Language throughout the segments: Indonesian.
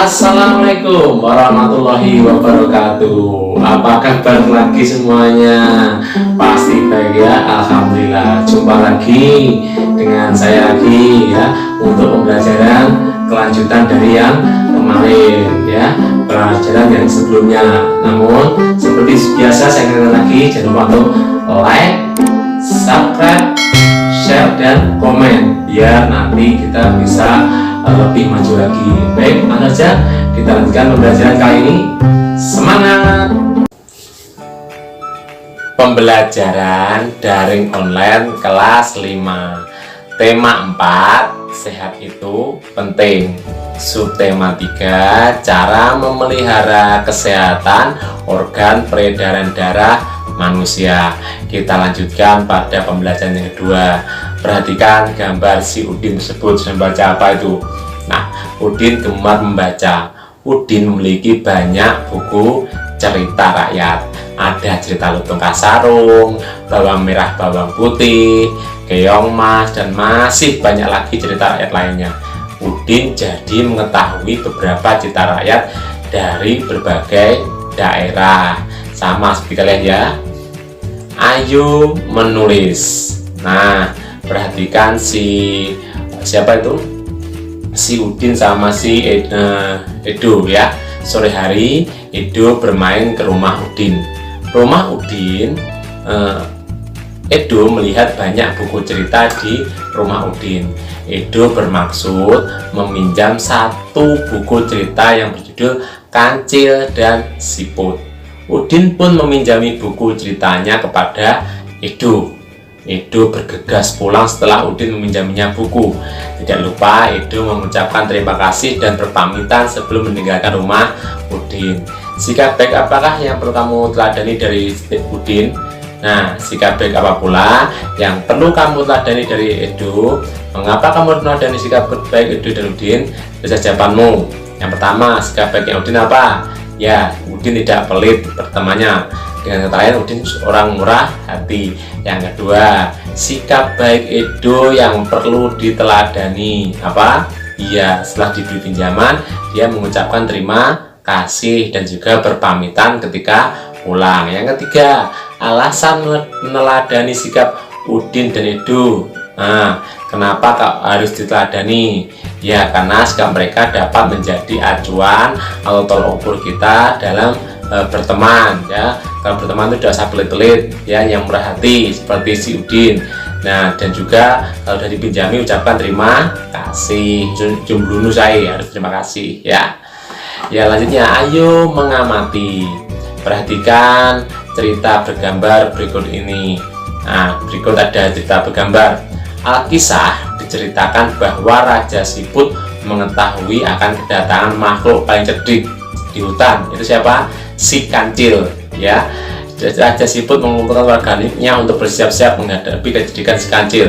Assalamualaikum warahmatullahi wabarakatuh. Apa kabar lagi semuanya? Pasti baik ya, alhamdulillah. Jumpa lagi dengan saya lagi ya untuk pembelajaran kelanjutan dari yang kemarin ya, pelajaran yang sebelumnya. Namun seperti biasa saya ingatkan lagi, jangan lupa untuk like, subscribe, share dan komen biar nanti kita bisa lebih maju lagi. Baik, langsung saja kita lanjutkan pembelajaran kali ini. Semangat! Pembelajaran daring online kelas 5, tema 4, sehat itu penting. Subtema 3, cara memelihara kesehatan organ peredaran darah manusia. Kita lanjutkan pada pembelajaran yang kedua. Perhatikan gambar si Udin tersebut. Membaca apa itu? Nah, Udin gemar membaca. Udin memiliki banyak buku cerita rakyat. Ada cerita Lutung Kasarung, Bawang Merah Bawang Putih, Keong Mas, dan masih banyak lagi cerita rakyat lainnya. Udin jadi mengetahui beberapa cerita rakyat dari berbagai daerah. Sama seperti kalian ya. Ayo menulis. Nah, perhatikan siapa itu? Si Udin sama si Edo ya. Sore hari Edo bermain ke rumah Udin. Rumah Udin, Edo melihat banyak buku cerita di rumah Udin. Edo bermaksud meminjam satu buku cerita yang berjudul Kancil dan Siput. Udin pun meminjami buku ceritanya kepada Edo. Edo bergegas pulang setelah Udin meminjaminya buku. Tidak lupa Edo mengucapkan terima kasih dan berpamitan sebelum meninggalkan rumah Udin. Sikap baik apakah yang perlu kamu teladani dari Udin? Nah, sikap baik apa pula yang perlu kamu teladani dari Edo? Mengapa kamu teladani sikap baik Edo dan Udin? Bisa jawabanmu. Yang pertama, sikap baik yang Udin apa? Ya, Udin tidak pelit bertemannya. Dengan kata lain, Udin orang murah hati. Yang kedua, sikap baik Edo yang perlu diteladani apa? Iya, setelah diberi pinjaman, dia mengucapkan terima kasih dan juga berpamitan ketika pulang. Yang ketiga, alasan meneladani sikap Udin dan Edo. Nah, kenapa harus diteladani? Ya, karena sikap mereka dapat menjadi acuan atau tolok ukur kita dalam berteman ya. Kalau berteman itu tidak usah pelit-pelit ya, yang murah hati seperti si Udin. Nah, dan juga kalau sudah dipinjami ucapkan terima kasih. Jumlunu saya harus terima kasih ya. Ya, lanjutnya ayo mengamati. Perhatikan cerita bergambar berikut ini. Nah, berikut ada cerita bergambar. Alkisah diceritakan bahwa Raja Siput mengetahui akan kedatangan makhluk paling cerdik di hutan. Itu siapa? Si Kancil ya. Raja Siput mengumpulkan wargananya untuk bersiap-siap menghadapi kecerdikan si Kancil.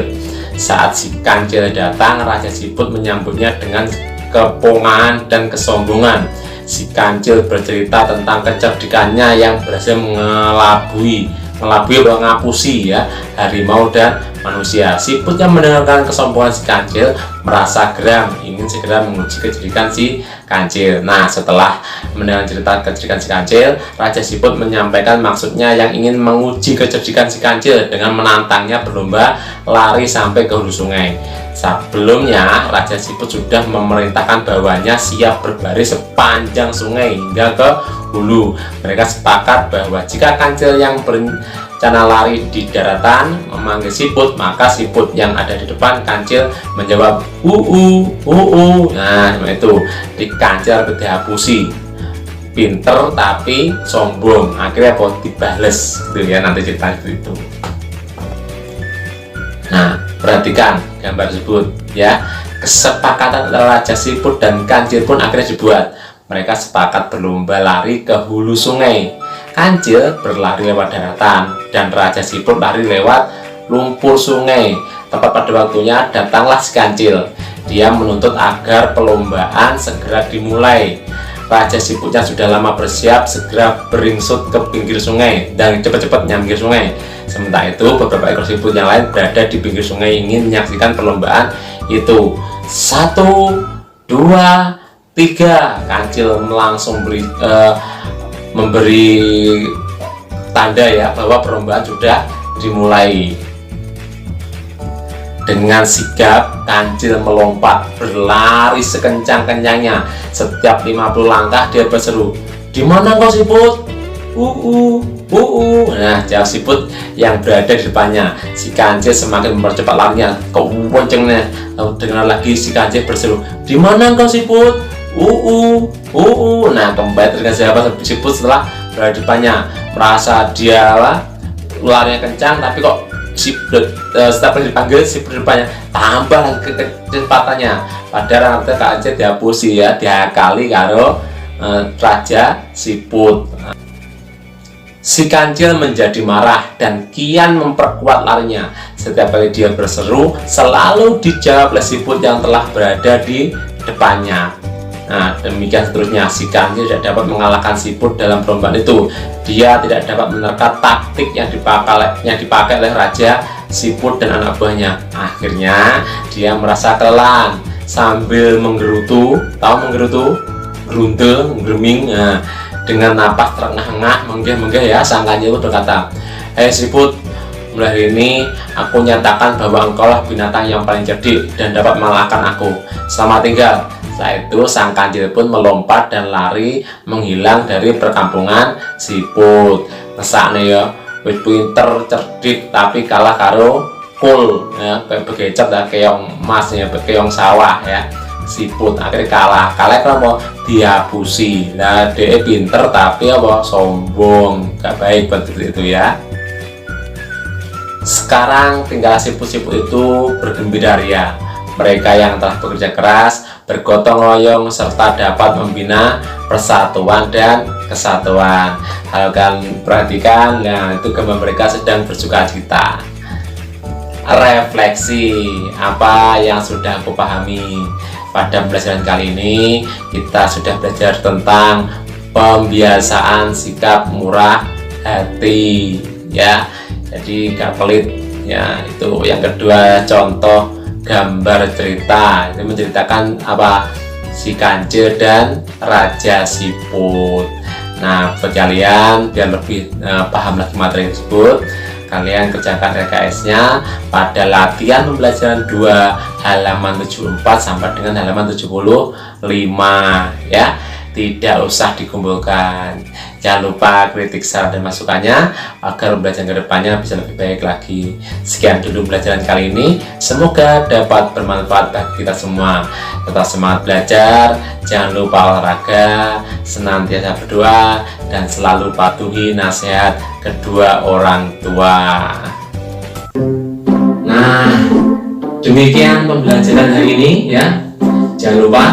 Saat si Kancil datang, Raja Siput menyambutnya dengan kepongaan dan kesombongan. Si Kancil bercerita tentang kecerdikannya yang berhasil mengelabui atau ngapusi ya harimau dan manusia. Siput yang mendengarkan kesombongan si Kancil merasa geram, ingin segera menguji kecerdikan si Kancil. Nah, setelah mendengar cerita kecerdikan si Kancil, Raja Siput menyampaikan maksudnya yang ingin menguji kecerdikan si Kancil dengan menantangnya berlomba lari sampai ke hulu sungai. Sebelumnya, Raja Siput sudah memerintahkan bawahannya siap berbaris sepanjang sungai hingga ke hulu. Mereka sepakat bahwa jika Kancil yang berencana lari di daratan memanggil Siput, maka Siput yang ada di depan Kancil menjawab Nah, itu di Kancil dihapusi. Pinter tapi sombong, akhirnya pot dibales gitu ya, nanti cerita itu. Nah, perhatikan gambar tersebut ya. Kesepakatan antara Raja Siput dan Kancil pun akhirnya dibuat. Mereka sepakat berlomba lari ke hulu sungai. Kancil berlari lewat daratan dan Raja Siput lari lewat lumpur sungai. Tepat pada waktunya datanglah si Kancil. Dia menuntut agar perlombaan segera dimulai. Raja Siputnya sudah lama bersiap, segera beringsut ke pinggir sungai dan cepat-cepat nyampe sungai. Sementara itu, beberapa ekor siput yang lain berada di pinggir sungai ingin menyaksikan perlombaan itu. 1, 2, 3, Kancil langsung memberi tanda ya bahwa perlombaan sudah dimulai. Dengan sigap, Kancil melompat berlari sekencang-kencangnya. Setiap 50 langkah dia berseru, "Di mana kau Siput? Nah, jawab Siput yang berada di depannya. Si Kancil semakin mempercepat larinya, kencengnya. Lalu dengar lagi si Kancil berseru, "Di mana kau Siput? Nah, kembali terdengar jawab Siput setelah berada di depannya. Merasa dia larinya kencang, tapi kok setelah dipanggil si depannya tambah lagi kecepatannya. Padahal nanti Kancil dihapusi ya, diakali karo Raja Siput. Si Kancil menjadi marah dan kian memperkuat larinya. Setiap kali dia berseru, selalu dijawab oleh Siput yang telah berada di depannya. Nah, demikian seterusnya. Si Kancil tidak dapat mengalahkan Siput dalam perlombaan itu. Dia tidak dapat menerka taktik yang dipakai oleh Raja Siput dan anak buahnya. Akhirnya dia merasa kelelahan sambil menggerutu, tahu menggerutu, geruntul, greming. Nah, dengan napas terengah-engah, menggah-menggah ya, sang Kancil berkata, "Hei Siput, mulai hari ini aku nyatakan bahwa engkaulah binatang yang paling cerdik dan dapat mengalahkan aku. Selamat tinggal." Setelah itu sang Kancil pun melompat dan lari menghilang dari perkampungan Siput. Ngesakne ya, wis pinter, cerdik, tapi kalah karo kul ya, kayak begecet ya, keong emas ya, keong sawah ya. Siput akhirnya kalah kenapa? Dihapusi. Nah, dia pinter tapi apa? Sombong, gak baik buat itu ya. Sekarang tinggal siput-siput itu bergembira ria. Mereka yang telah bekerja keras, bergotong royong, serta dapat membina persatuan dan kesatuan. Kalian perhatikan, nah itu gambar mereka sedang bersuka cita. Refleksi apa yang sudah aku pahami. Pada pembelajaran kali ini kita sudah belajar tentang pembiasaan sikap murah hati ya. Jadi gak pelit ya. Itu yang kedua, contoh gambar cerita ini menceritakan apa, si Kancil dan Raja Siput. Nah, buat kalian biar lebih paham lagi materi tersebut, kalian kerjakan RKS-nya pada latihan pembelajaran 2 halaman 74 sampai dengan halaman 75 ya. Tidak usah dikumpulkan. Jangan lupa kritik, saran, dan masukannya agar pembelajaran kedepannya bisa lebih baik lagi. Sekian dulu pembelajaran kali ini. Semoga dapat bermanfaat bagi kita semua. Tetap semangat belajar, jangan lupa olahraga, senantiasa berdoa, dan selalu patuhi nasihat kedua orang tua. Nah, demikian pembelajaran hari ini ya. Jangan lupa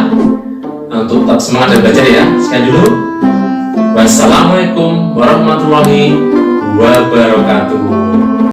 untuk tetap semangat dan belajar ya. Sekian dulu. Wassalamualaikum warahmatullahi wabarakatuh.